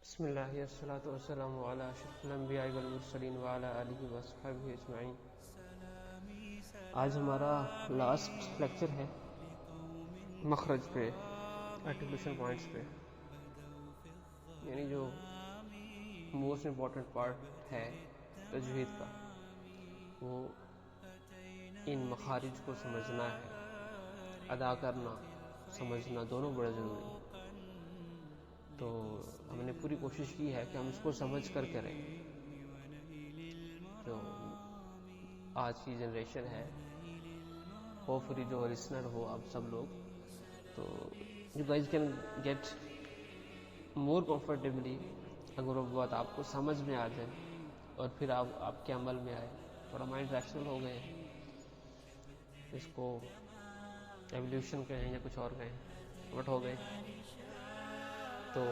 بسم اللہ والصلاۃ والسلام علی اشرف الانبیاء والمرسلین وعلی آلہ وصحبہ اجمعین۔ آج ہمارا لاسٹ لیکچر ہے مخرج پہ، آرٹیکولیشن پوائنٹس پہ، یعنی جو موسٹ امپورٹنٹ پارٹ ہے تجوید کا، وہ ان مخارج کو سمجھنا ہے، ادا کرنا سمجھنا دونوں بڑے ضروری ہیں۔ تو ہم نے پوری کوشش کی ہے کہ ہم اس کو سمجھ کر کریں۔ جو آج کی جنریشن ہے، ہوپ فلی جو لسنر ہو آپ سب لوگ، تو you guys can get more comfortably, اگر وہ بات آپ کو سمجھ میں آ جائے اور پھر آپ کے عمل میں آئے، تھوڑا مائنڈ ریشنل ہو گئے ہیں، اس کو ایولیوشن کہیں یا کچھ اور کہیں، بٹ ہو گئے۔ تو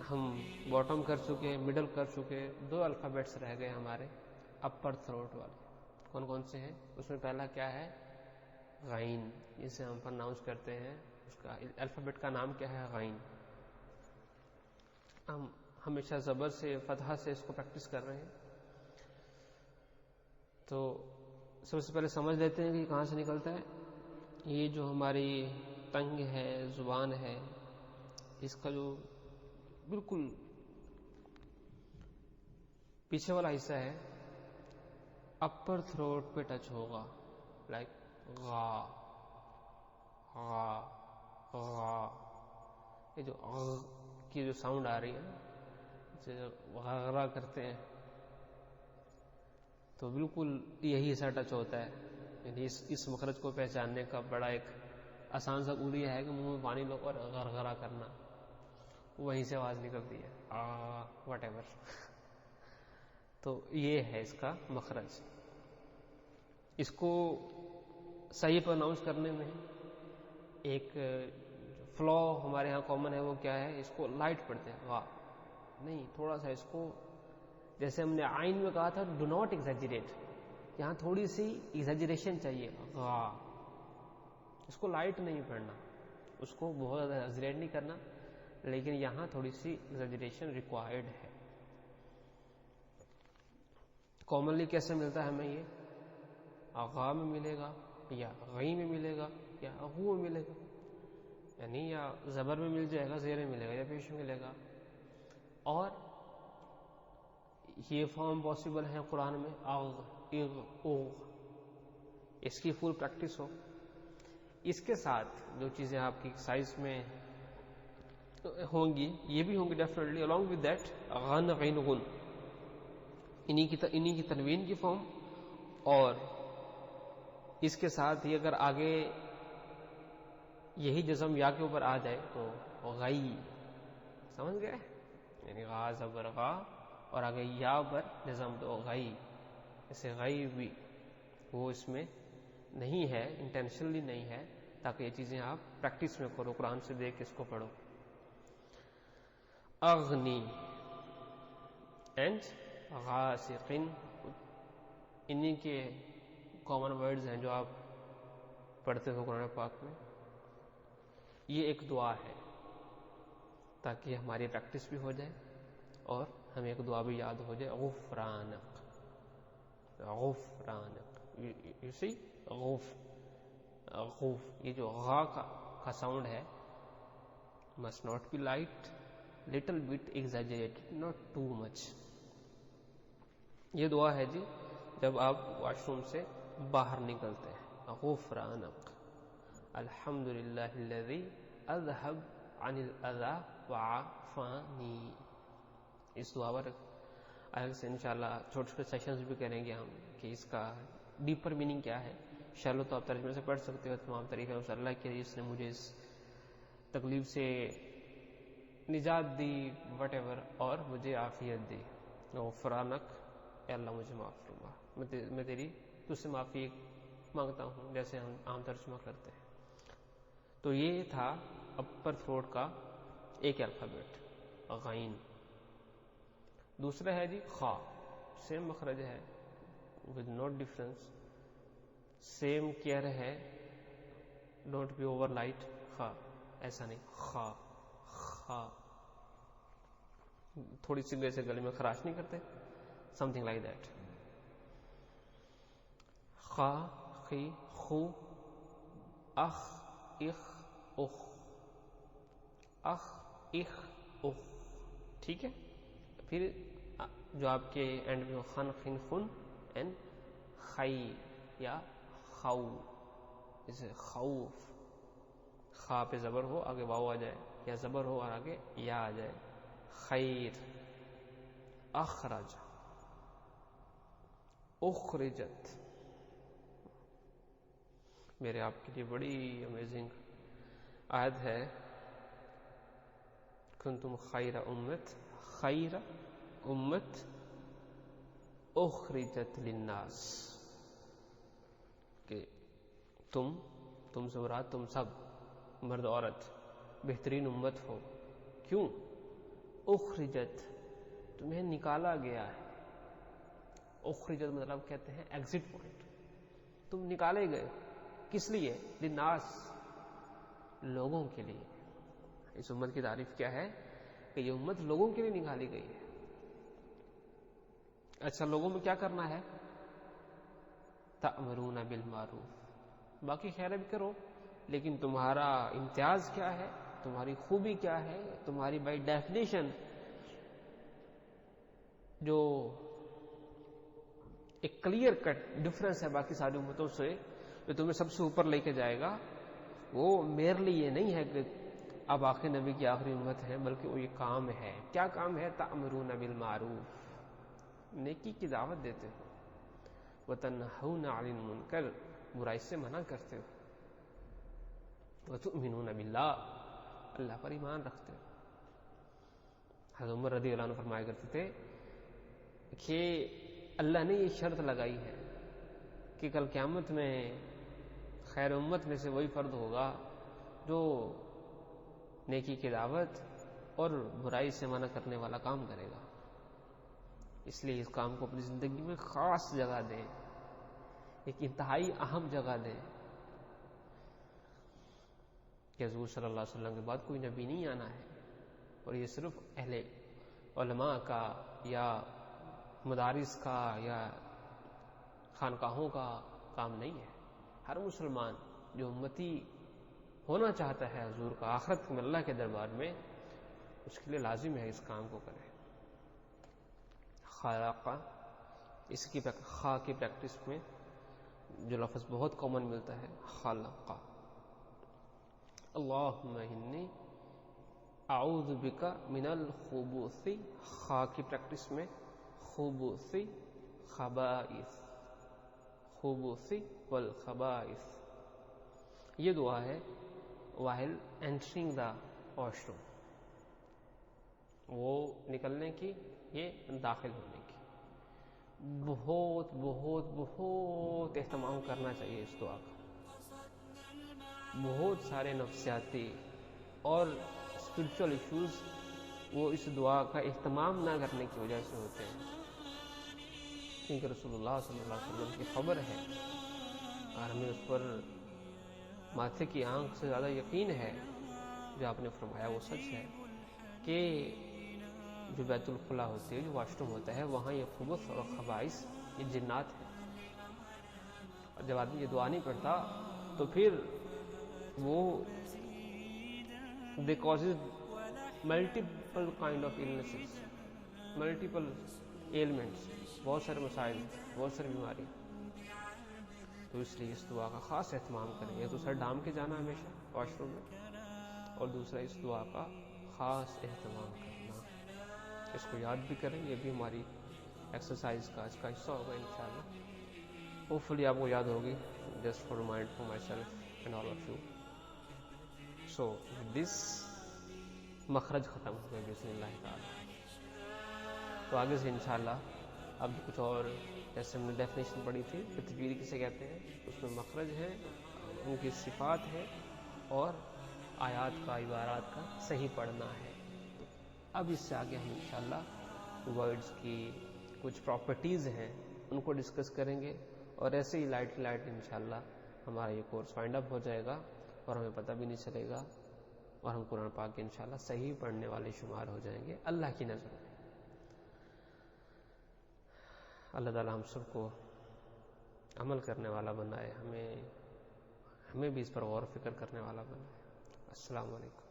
ہم باٹم کر چکے، مڈل کر چکے، 2 الفابیٹس رہ گئے ہمارے اپر تھروٹ والے۔ کون کون سے ہیں؟ اس میں پہلا کیا ہے؟ غین، جسے ہم پرناؤنس کرتے ہیں، اس کا الفابیٹ کا نام کیا ہے؟ غین۔ ہم ہمیشہ زبر سے، فتحہ سے اس کو پریکٹس کر رہے ہیں۔ تو سب سے پہلے سمجھ لیتے ہیں کہ کہاں سے نکلتا ہے۔ یہ جو ہماری ٹنگ ہے، زبان ہے، اس کا جو بالکل پیچھے والا حصہ ہے، اپر تھروٹ پہ ٹچ ہوگا، لائک غا غا غا۔ یہ جو کی جو ساؤنڈ آ رہی ہے، جسے غرغرہ کرتے ہیں، تو بالکل یہی حصہ ٹچ ہوتا ہے۔ یعنی اس مخرج کو پہچاننے کا بڑا ایک آسان سا اولیا ہے کہ منہ میں پانی لو اور غرغرہ کرنا، وہیں سے آواز نکلتی ہے، واٹ ایور۔ تو یہ ہے اس کا مخرج۔ اس کو صحیح پرناؤنس کرنے میں ایک فلو ہمارے ہاں کامن ہے، وہ کیا ہے؟ اس کو لائٹ پڑھتے ہیں، غا نہیں، تھوڑا سا اس کو، جیسے ہم نے عین میں کہا تھا ڈو ناٹ ایگزیجریٹ، یہاں تھوڑی سی ایگزیجریشن چاہیے، غا۔ اس کو لائٹ نہیں پڑھنا، اس کو بہت زیادہ ایگزیجریٹ نہیں کرنا، لیکن یہاں تھوڑی سی ایگزیجریشن ریکوائرڈ ہے۔ کامنلی کیسے ملتا ہے ہمیں؟ یہ غا میں ملے گا، یا غی میں ملے گا، یا غو میں ملے گا، یعنی یا زبر میں مل جائے گا، زیر میں ملے گا، یا پیش میں ملے گا۔ اور یہ فارم پاسبل ہے قرآن میں، اغ اغ اوغ، اس کی فل پریکٹس ہو۔ اس کے ساتھ جو چیزیں آپ کی سائز میں ہوں گی، یہ بھی ہوں گی ڈیفینیٹلی، along with that غن غین غن، انہی کی تنوین کی فارم، اور اس کے ساتھ ہی اگر آگے یہی جزم یا کے اوپر آ جائے تو غی، سمجھ گئے؟ یعنی غا زبر غا، اور آگے یا پر جزم تو غی، اسے غی بھی، وہ اس میں نہیں ہے، انٹینشنلی نہیں ہے، تاکہ یہ چیزیں آپ پریکٹس میں کرو، قرآن سے دیکھ کے اس کو پڑھو۔ اغنی اینڈ غاسقن، انہی کے کامن ورڈز ہیں جو آپ پڑھتے ہو قرآن پاک میں۔ یہ ایک دعا ہے تاکہ ہماری پریکٹس بھی ہو جائے اور ہمیں ایک دعا بھی یاد ہو جائے، غفرانک غفرانک، یو سی غف غف، یہ جو غا کا ساؤنڈ ہے، must not be light, little bit exaggerated, not too much۔ یہ دعا ہے جی جب آپ واش روم سے باہر نکلتے ہیں، غفرانک الحمدللہ الذی اذہب عن الاذی وعافانی۔ اس دعا پر الگ سے انشاءاللہ چھوٹے چھوٹے سیشنز بھی کریں گے ہم، کہ اس کا ڈیپر میننگ کیا ہے۔ انشاءاللہ تو آپ ترجمے سے پڑھ سکتے ہو، تمام طریقے اس اللہ کے، جس نے مجھے اس تکلیف سے نجات دی، وٹ ایور، اور مجھے عافیت دی۔ غفرانک، اے اللہ مجھے معاف فرما، میں تیری تجھ سے معافی مانگتا ہوں، جیسے ہم عام ترجمہ کرتے ہیں۔ تو یہ تھا اپر تھروٹ کا ایک الفابیٹ، غین۔ دوسرا ہے جی خا، سیم مخرج ہے، with not difference, same care ہے، ڈونٹ بی اوور لائٹ، خا ایسا نہیں، خا خا تھوڑی سی وجہ سے گلے میں خراش نہیں کرتے، سم تھنگ لائک دیٹ. خا خی خو اخ اخ اخ اخ اخ اخ. ٹھیک ہے. پھر جو آپ کے اینڈ میں خن خن خن اینڈ خی یا خو، جیسے خوف، خا پہ زبر ہو آگے واو آ جائے، یا زبر ہو اور آگے یا آ جائے. خیر، اخرج، اخرجت. میرے آپ کے لیے بڑی امیزنگ آیت ہے، کنتم خیر امت، خیر امت اخرجت للناس، کہ تم سے مراد تم سب مرد عورت بہترین امت ہو. کیوں؟ اخرجت، تمہیں نکالا گیا ہے. اخرجت مطلب کہتے ہیں ایگزٹ پوائنٹ، تم نکالے گئے. کس لیے؟ للناس، لوگوں کے لیے. اس امت کی تعریف کیا ہے کہ یہ امت لوگوں کے لیے نکالی گئی ہے. اچھا، لوگوں میں کیا کرنا ہے؟ تأمرون بالمعروف، باقی خیر بھی کرو، لیکن تمہارا امتیاز کیا ہے، تمہاری خوبی کیا ہے، تمہاری بائی ڈیفینیشن جو ایک کلیئر کٹ ڈفرنس ہے باقی ساری امتوں سے، جو تمہیں سب سے اوپر لے کے جائے گا، وہ میرے لیے یہ نہیں ہے کہ اب آخر نبی کی آخری امت ہے، بلکہ وہ یہ کام ہے. کیا کام ہے؟ تأمرون بالمعروف، نیکی کی دعوت دیتے ہو، وتنہون عن المنکر، برائی سے منع کرتے ہو، وتؤمنون باللہ، اللہ پر ایمان رکھتے ہو. حضرت عمر رضی اللہ عنہ فرمایا کرتے تھے کہ اللہ نے یہ شرط لگائی ہے کہ کل قیامت میں خیر امت میں سے وہی فرد ہوگا جو نیکی کی دعوت اور برائی سے منع کرنے والا کام کرے گا. اس لیے اس کام کو اپنی زندگی میں خاص جگہ دیں، ایک انتہائی اہم جگہ دیں کہ حضور صلی اللہ علیہ وسلم کے بعد کوئی نبی نہیں آنا ہے، اور یہ صرف اہل علماء کا یا مدارس کا یا خانقاہوں کا کام نہیں ہے. ہر مسلمان جو امتی ہونا چاہتا ہے حضور کا آخرت میں اللہ کے دربار میں، اس کے لیے لازم ہے اس کام کو کرے. خالقہ، اس کی خا کی پریکٹس میں جو لفظ بہت کامن ملتا ہے، خالقہ. اللہم انی اعوذ بک من الخبث، خا کی پریکٹس میں خبث، خبائث، خبث والخبائث. یہ دعا ہے while entering the washroom، وہ نکلنے کی، یہ داخل ہونے کی. بہت بہت بہت اہتمام کرنا چاہیے اس دعا کا. بہت سارے نفسیاتی اور اسپرچل ایشوز وہ اس دعا کا اہتمام نہ کرنے کی وجہ سے ہوتے ہیں، کیونکہ رسول اللہ صلی اللہ علیہ وسلم کی خبر ہے اور ہمیں اس پر ماتھے کی آنکھ سے زیادہ یقین ہے. جو آپ نے فرمایا وہ سچ ہے کہ جو بیت الخلا ہوتی ہے، جو واش روم ہوتا ہے، وہاں یہ خبث اور خبائث، یہ جنات ہیں. اور جب آدمی یہ دعا نہیں پڑھتا تو پھر وہ they causes multiple kind of illnesses، multiple elements, بہت سارے مسائل، بہت ساری بیماریاں. تو اس لیے اس دعا کا خاص اہتمام کریں. یہ تو سر ڈھام کے جانا ہمیشہ واش روم میں، اور دوسرا اس دعا کا خاص اہتمام کرنا. اس کو یاد بھی کریں، یہ بھی ہماری ایکسرسائز کا اس کا حصہ ہوگا انشاءاللہ. ہوپ فلی آپ کو یاد ہوگی. Just for remind for myself and all of you. So this مخرج ختم ہو گئے بسم اللہ تعالی. تو آگے سے انشاءاللہ اب کچھ اور، جیسے ہم نے ڈیفینیشن پڑھی تھی کہ تجوید کسے کہتے ہیں، اس میں مخرج ہے، ان کی صفات ہے، اور آیات کا، عبارات کا صحیح پڑھنا ہے. اب اس سے آگے ہم انشاءاللہ ورڈز کی کچھ پراپرٹیز ہیں ان کو ڈسکس کریں گے، اور ایسے ہی لائٹ انشاءاللہ ہمارا یہ کورس وائنڈ اپ ہو جائے گا، اور ہمیں پتہ بھی نہیں چلے گا اور ہم قرآن پاک انشاءاللہ صحیح پڑھنے والے شمار ہو جائیں گے اللہ کی نظر میں۔ اللہ تعالی ہم سب کو عمل کرنے والا بنائے، ہمیں بھی اس پر غور و فکر کرنے والا بنائے۔ السلام علیکم۔